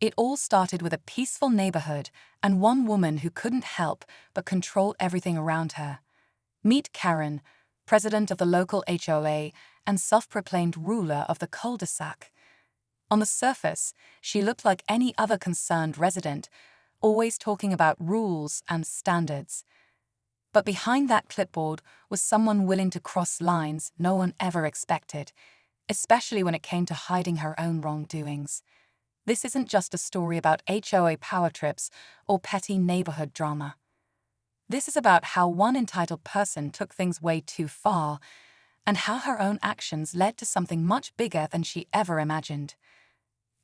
It all started with a peaceful neighborhood and one woman who couldn't help but control everything around her. Meet Karen, president of the local HOA and self-proclaimed ruler of the cul-de-sac. On the surface, she looked like any other concerned resident, always talking about rules and standards. But behind that clipboard was someone willing to cross lines no one ever expected, especially when it came to hiding her own wrongdoings. This isn't just a story about HOA power trips or petty neighborhood drama. This is about how one entitled person took things way too far, and how her own actions led to something much bigger than she ever imagined.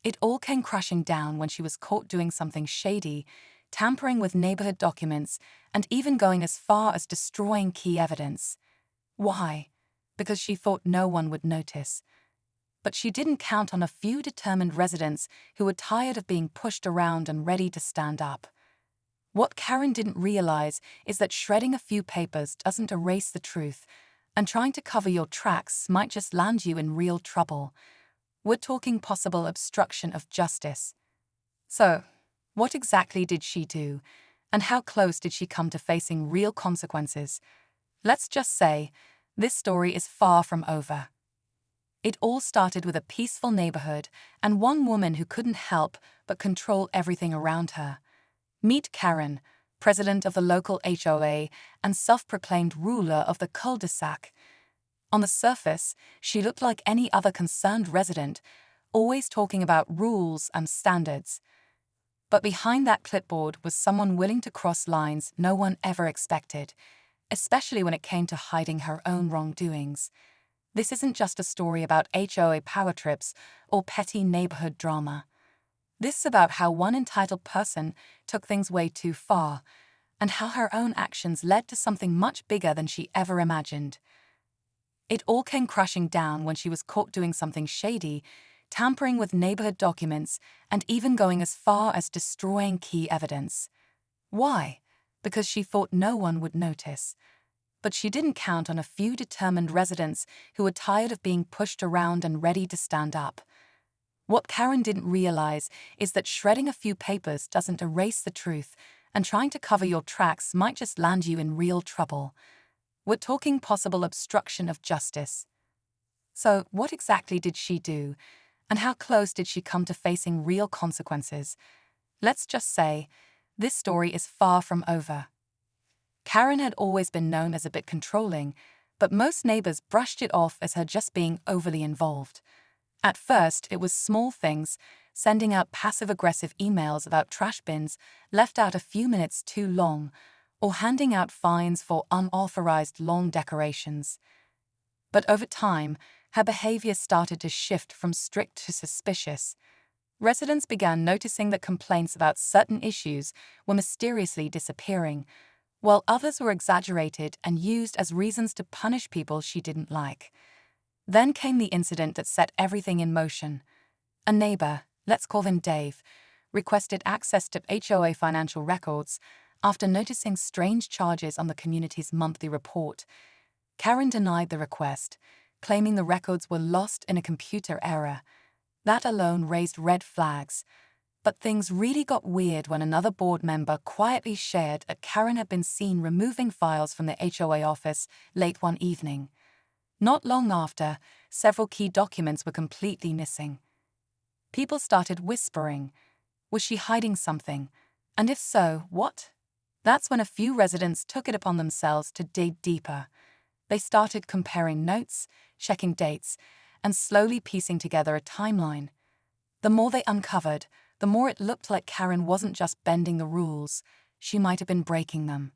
It all came crashing down when she was caught doing something shady, tampering with neighborhood documents, and even going as far as destroying key evidence. Why? Because she thought no one would notice. But she didn't count on a few determined residents who were tired of being pushed around and ready to stand up. What Karen didn't realize is that shredding a few papers doesn't erase the truth, and trying to cover your tracks might just land you in real trouble. We're talking possible obstruction of justice. So, what exactly did she do, and how close did she come to facing real consequences? Let's just say, this story is far from over. It all started with a peaceful neighborhood and one woman who couldn't help but control everything around her. Meet Karen, president of the local HOA and self-proclaimed ruler of the cul-de-sac. On the surface, she looked like any other concerned resident, always talking about rules and standards. But behind that clipboard was someone willing to cross lines no one ever expected, especially when it came to hiding her own wrongdoings. This isn't just a story about HOA power trips or petty neighborhood drama. This is about how one entitled person took things way too far, and how her own actions led to something much bigger than she ever imagined. It all came crashing down when she was caught doing something shady, tampering with neighborhood documents, and even going as far as destroying key evidence. Why? Because she thought no one would notice. But she didn't count on a few determined residents who were tired of being pushed around and ready to stand up. What Karen didn't realize is that shredding a few papers doesn't erase the truth, and trying to cover your tracks might just land you in real trouble. We're talking possible obstruction of justice. So, what exactly did she do, and how close did she come to facing real consequences? Let's just say, this story is far from over. Karen had always been known as a bit controlling, but most neighbors brushed it off as her just being overly involved. At first, it was small things, sending out passive-aggressive emails about trash bins left out a few minutes too long, or handing out fines for unauthorized lawn decorations. But over time, her behavior started to shift from strict to suspicious. Residents began noticing that complaints about certain issues were mysteriously disappearing, while others were exaggerated and used as reasons to punish people she didn't like. Then came the incident that set everything in motion. A neighbor, let's call him Dave, requested access to HOA financial records after noticing strange charges on the community's monthly report. Karen denied the request, claiming the records were lost in a computer error. That alone raised red flags. But things really got weird when another board member quietly shared that Karen had been seen removing files from the HOA office late one evening. Not long after, several key documents were completely missing. People started whispering, was she hiding something? And if so, what? That's when a few residents took it upon themselves to dig deeper. They started comparing notes, checking dates, and slowly piecing together a timeline. The more they uncovered, the more it looked like Karen wasn't just bending the rules, she might have been breaking them.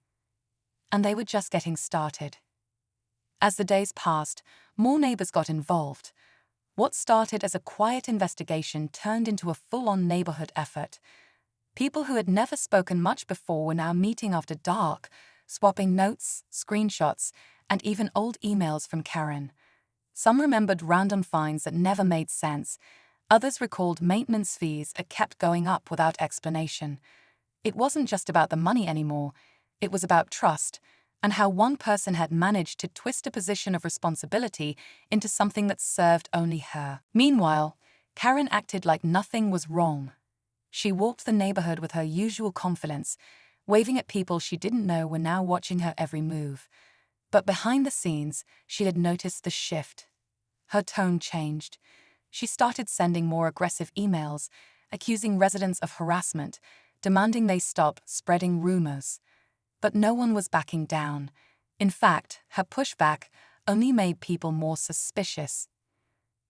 And they were just getting started. As the days passed, more neighbors got involved. What started as a quiet investigation turned into a full-on neighborhood effort. People who had never spoken much before were now meeting after dark, swapping notes, screenshots, and even old emails from Karen. Some remembered random fines that never made sense. Others recalled maintenance fees that kept going up without explanation. It wasn't just about the money anymore, it was about trust, and how one person had managed to twist a position of responsibility into something that served only her. Meanwhile, Karen acted like nothing was wrong. She walked the neighborhood with her usual confidence, waving at people she didn't know were now watching her every move. But behind the scenes, she had noticed the shift. Her tone changed. She started sending more aggressive emails, accusing residents of harassment, demanding they stop spreading rumors. But no one was backing down. In fact, her pushback only made people more suspicious.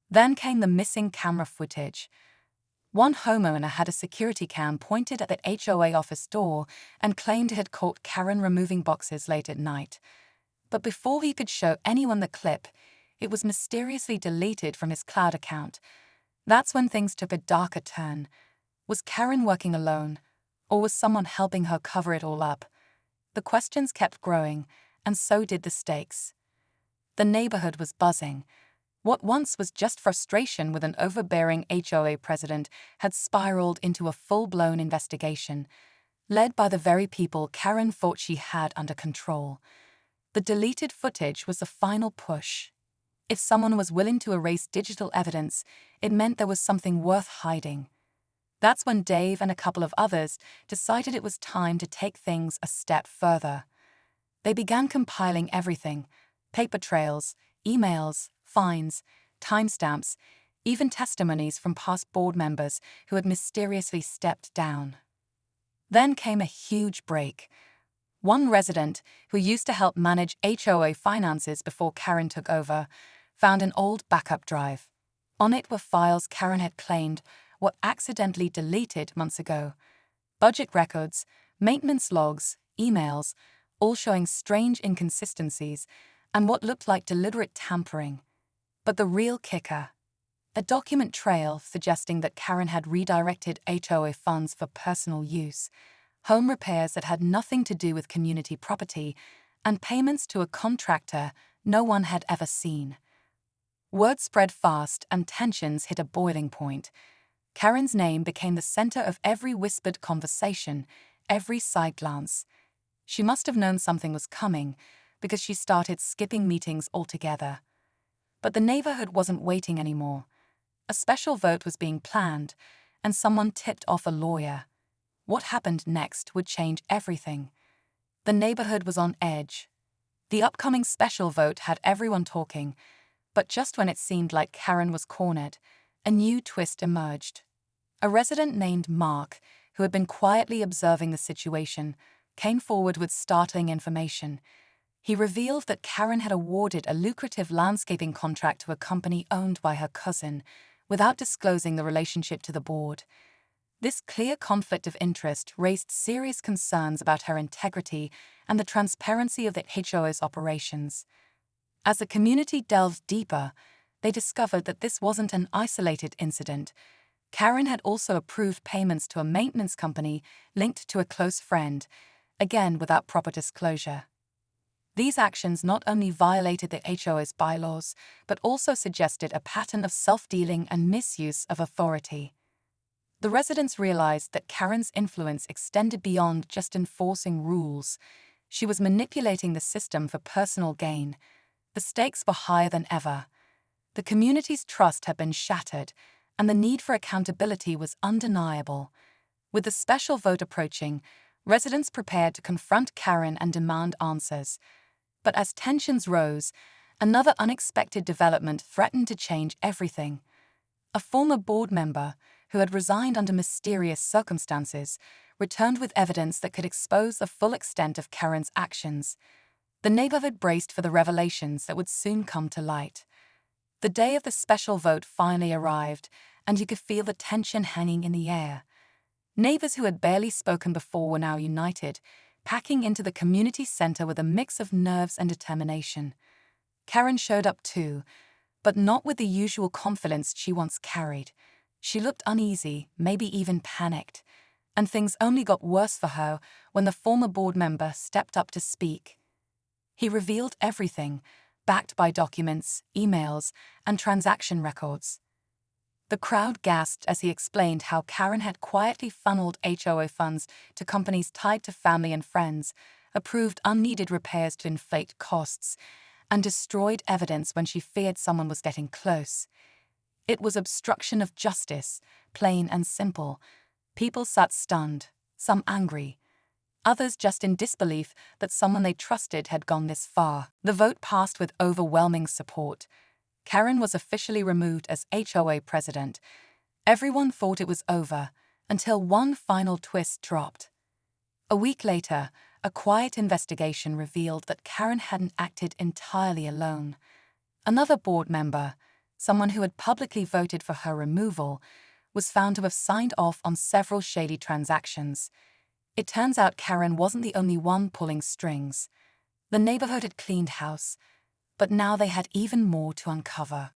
Then came the missing camera footage. One homeowner had a security cam pointed at the HOA office door and claimed it had caught Karen removing boxes late at night. But before he could show anyone the clip, it was mysteriously deleted from his cloud account. That's when things took a darker turn. Was Karen working alone, or was someone helping her cover it all up? The questions kept growing, and so did the stakes. The neighborhood was buzzing. What once was just frustration with an overbearing HOA president had spiraled into a full-blown investigation, led by the very people Karen thought she had under control. The deleted footage was the final push. If someone was willing to erase digital evidence, it meant there was something worth hiding. That's when Dave and a couple of others decided it was time to take things a step further. They began compiling everything: paper trails, emails, fines, timestamps, even testimonies from past board members who had mysteriously stepped down. Then came a huge break. One resident, who used to help manage HOA finances before Karen took over, found an old backup drive. On it were files Karen had claimed were accidentally deleted months ago. Budget records, maintenance logs, emails, all showing strange inconsistencies and what looked like deliberate tampering. But the real kicker: a document trail suggesting that Karen had redirected HOA funds for personal use, home repairs that had nothing to do with community property, and payments to a contractor no one had ever seen. Word spread fast and tensions hit a boiling point. Karen's name became the center of every whispered conversation, every side glance. She must have known something was coming, because she started skipping meetings altogether. But the neighborhood wasn't waiting anymore. A special vote was being planned, and someone tipped off a lawyer. What happened next would change everything. The neighborhood was on edge. The upcoming special vote had everyone talking, but just when it seemed like Karen was cornered, a new twist emerged. A resident named Mark, who had been quietly observing the situation, came forward with startling information. He revealed that Karen had awarded a lucrative landscaping contract to a company owned by her cousin, without disclosing the relationship to the board. This clear conflict of interest raised serious concerns about her integrity and the transparency of the HOA's operations. As the community delved deeper, they discovered that this wasn't an isolated incident. Karen had also approved payments to a maintenance company linked to a close friend, again without proper disclosure. These actions not only violated the HOA's bylaws, but also suggested a pattern of self-dealing and misuse of authority. The residents realized that Karen's influence extended beyond just enforcing rules. She was manipulating the system for personal gain. The stakes were higher than ever. The community's trust had been shattered, and the need for accountability was undeniable. With the special vote approaching, residents prepared to confront Karen and demand answers. But as tensions rose, another unexpected development threatened to change everything. A former board member, who had resigned under mysterious circumstances, returned with evidence that could expose the full extent of Karen's actions. The neighborhood braced for the revelations that would soon come to light. The day of the special vote finally arrived, and you could feel the tension hanging in the air. Neighbors who had barely spoken before were now united, packing into the community center with a mix of nerves and determination. Karen showed up too, but not with the usual confidence she once carried. She looked uneasy, maybe even panicked, and things only got worse for her when the former board member stepped up to speak. He revealed everything, backed by documents, emails, and transaction records. The crowd gasped as he explained how Karen had quietly funneled HOA funds to companies tied to family and friends, approved unneeded repairs to inflate costs, and destroyed evidence when she feared someone was getting close. It was obstruction of justice, plain and simple. People sat stunned, some angry, others just in disbelief that someone they trusted had gone this far. The vote passed with overwhelming support. Karen was officially removed as HOA president. Everyone thought it was over, until one final twist dropped. A week later, a quiet investigation revealed that Karen hadn't acted entirely alone. Another board member, someone who had publicly voted for her removal, was found to have signed off on several shady transactions. It turns out Karen wasn't the only one pulling strings. The neighborhood had cleaned house, but now they had even more to uncover.